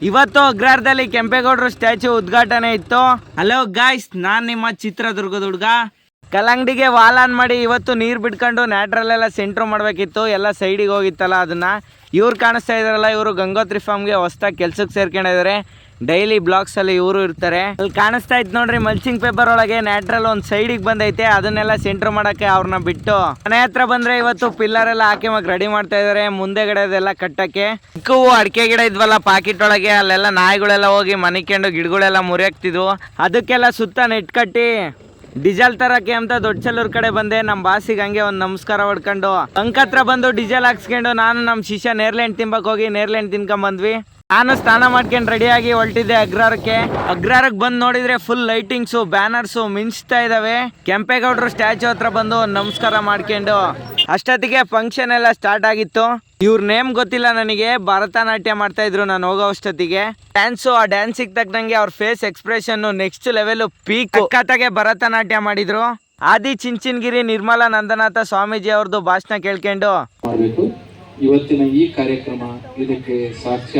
ಇವತ್ತು ಅಗ್ರಹಾರದಲ್ಲಿ ಕೆಂಪೇಗೌಡರು ಸ್ಟ್ಯಾಚ್ಯೂ ಉದ್ಘಾಟನೆ ಇತ್ತು. ಹಲೋ ಗಾಯ್ಸ್, ನಾನ್ ನಿಮ್ಮ ಚಿತ್ರದುರ್ಗದ ಹುಡುಗ. ಕಲ್ಲಂಗಡಿಗೆ ವಾಲ್ ಆನ್ ಮಾಡಿ ಇವತ್ತು ನೀರು ಬಿಟ್ಕೊಂಡು ನ್ಯಾಟ್ರಲ್ಲೆಲ್ಲ ಸೆಂಟ್ರ್ ಮಾಡಬೇಕಿತ್ತು. ಎಲ್ಲ ಸೈಡಿಗೆ ಹೋಗಿತ್ತಲ್ಲ, ಅದನ್ನ ಇವ್ರು ಕಾಣಿಸ್ತಾ ಇದಾರಲ್ಲ, ಇವರು ಗಂಗೋತ್ರಿ ಫಾರ್ಮ್ಗೆ ಹೊಸ್ದಾಗಿ ಕೆಲ್ಸಕ್ಕೆ ಸೇರ್ಕೊಂಡಿದ್ದಾರೆ. ಡೈಲಿ ಬ್ಲಾಗ್ಸ್ ಅಲ್ಲಿ ಇವರು ಇರ್ತಾರೆ. ಅಲ್ಲಿ ಕಾಣಿಸ್ತಾ ಇತ್ತು ನೋಡ್ರಿ, ಮಲ್ಚಿಂಗ್ ಪೇಪರ್ ಒಳಗೆ ನ್ಯಾಟ್ರಲ್ ಒಂದು ಸೈಡಿಗೆ ಬಂದೈತೆ. ಅದನ್ನೆಲ್ಲ ಸೆಂಟ್ರ್ ಮಾಡಕ್ಕೆ ಅವ್ರನ್ನ ಬಿಟ್ಟು ಮನೆ ಹತ್ರ ಬಂದ್ರೆ ಇವತ್ತು ಪಿಲ್ಲರ್ ಎಲ್ಲ ಹಾಕಿ ರೆಡಿ ಮಾಡ್ತಾ ಇದಾರೆ. ಮುಂದೆಗಡೆ ಅದೆಲ್ಲ ಕಟ್ಟಕ್ಕೆ ಚಿಕ್ಕವು ಅಡಿಕೆ ಗಿಡ ಇದ್ವಲ್ಲ ಪಾಕಿಟ್ ಒಳಗೆ, ಅಲ್ಲೆಲ್ಲ ನಾಯಿಗಳೆಲ್ಲ ಹೋಗಿ ಮನಿಕೊಂಡು ಗಿಡಗಳೆಲ್ಲ ಮುರಿಯಾಕ್ತಿದ್ವು. ಅದಕ್ಕೆಲ್ಲ ಸುತ್ತ ನೆಟ್ ಕಟ್ಟಿ ಡೀಸೆಲ್ ತರಕ್ಕೆ ಅಂತ ದೊಡ್ಡಚಲ್ಲೂರ್ ಕಡೆ ಬಂದೆ. ನಮ್ಮ ಬಾಸಿಗೆ ಹಂಗೆ ಒಂದು ನಮಸ್ಕಾರ ಹೊಡ್ಕೊಂಡು ಅಂಕ್ ಹತ್ರ ಬಂದು ಡೀಸೆಲ್ ಹಾಕ್ಸ್ಕೊಂಡು ನಾನು ನಮ್ಮ ಶಿಷ್ಯ ನೇರ್ಲೆಂಡ್ ತಿಂಬಕ್ ಹೋಗಿ ನೇರ್ಲೆಂಡ್ ತಿನ್ಕೊಂಡ್ ಬಂದ್ವಿ. ನಾನು ಸ್ನಾನ ಮಾಡ್ಕೊಂಡು ರೆಡಿಯಾಗಿ ಹೊರಟಿದ್ದೆ ಅಗ್ರಹಾರಕ್ಕೆ ಬಂದು ನೋಡಿದ್ರೆ ಫುಲ್ ಲೈಟಿಂಗ್ಸು ಬ್ಯಾನರ್ಸು ಮಿಂಚ್ತಾ ಇದಾವೆ. ಕೆಂಪೇಗೌಡರು ಸ್ಟ್ಯಾಚ್ಯೂ ಹತ್ರ ಬಂದು ನಮಸ್ಕಾರ ಮಾಡ್ಕೊಂಡು ಅಷ್ಟೊತ್ತಿಗೆ ಫಂಕ್ಷನ್ ಎಲ್ಲ ಸ್ಟಾರ್ಟ್ ಆಗಿತ್ತು. ಇವ್ರ ನೇಮ್ ಗೊತ್ತಿಲ್ಲ ನನಗೆ. ಭರತನಾಟ್ಯ ಮಾಡ್ತಾ ಇದ್ರು ನಾನು ಹೋಗೋ ಅಷ್ಟೊತ್ತಿಗೆ. ಡ್ಯಾನ್ಸು, ಆ ಡ್ಯಾನ್ಸಿಗೆ ತಕ್ಕಂಗೆ ಅವ್ರ face expression next level peak. ಕತ್ತಾಗೆ ಭರತನಾಟ್ಯ ಮಾಡಿದ್ರು. ಆದಿ ಚಿಂಚನಗಿರಿ ನಿರ್ಮಲಾ ನಂದನಾಥ ಸ್ವಾಮೀಜಿ ಅವ್ರದ್ದು ಭಾಷಣ ಕೇಳ್ಕೊಂಡು ಇವತ್ತಿನ ಈ ಕಾರ್ಯಕ್ರಮ ಇದಕ್ಕೆ ಸಾಕ್ಷಿ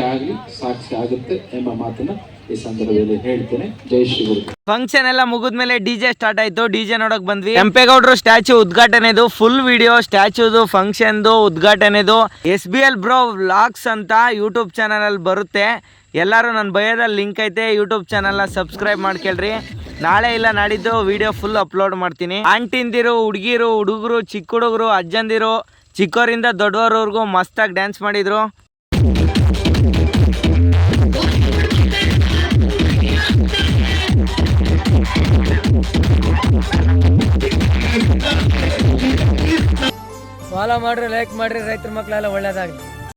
ಆಗುತ್ತೆ ಎಂಬ ಮಾತನ್ನ ಈ ಸಂದರ್ಭದಲ್ಲಿ ಹೇಳ್ತೇನೆ. ಜೈ ಶ್ರೀ ಗುರು. ಫಂಕ್ಷನ್ ಎಲ್ಲ ಮುಗಿದ್ಮೇಲೆ ಡಿಜೆ ಸ್ಟಾರ್ಟ್ ಆಯ್ತು. ಡಿಜೆ ನೋಡಕ್ ಬಂದ್ವಿ. ಕೆಂಪೇಗೌಡರು ಸ್ಟ್ಯಾಚ್ಯೂ ಉದ್ಘಾಟನೆದು ಫುಲ್ ವಿಡಿಯೋ, ಸ್ಟ್ಯಾಚ್ಯೂದು ಫಂಕ್ಷನ್ದು ಉದ್ಘಾಟನೆದು SBL ಬ್ರೋ ವ್ಲಾಗ್ಸ್ ಅಂತ ಯೂಟ್ಯೂಬ್ ಚಾನಲ್ ಅಲ್ಲಿ ಬರುತ್ತೆ. ಎಲ್ಲರೂ ನನ್ನ ಬಯೋದಲ್ಲಿ ಲಿಂಕ್ ಐತೆ, ಯೂಟ್ಯೂಬ್ ಚಾನಲ್ನ ಸಬ್ಸ್ಕ್ರೈಬ್ ಮಾಡ್ಕೊಳ್ರಿ. ನಾಳೆ ಇಲ್ಲ ನಾಡಿದ್ದು ವಿಡಿಯೋ ಫುಲ್ ಅಪ್ಲೋಡ್ ಮಾಡ್ತೀನಿ. ಆಂಟಿಂದಿರು, ಹುಡುಗಿರು, ಹುಡುಗರು, ಚಿಕ್ಕ ಹುಡುಗರು, ಅಜ್ಜಂದಿರು, ಚಿಕ್ಕವರಿಂದ ದೊಡ್ಡವರವರೆಗೂ ಮಸ್ತಾಗಿ ಡ್ಯಾನ್ಸ್ ಮಾಡಿದ್ರು. ಫಾಲೋ ಮಾಡ್ರಿ, ಲೈಕ್ ಮಾಡ್ರಿ, ರೈತರ ಮಕ್ಕಳೆಲ್ಲ ಒಳ್ಳೇದಾಗಲಿ.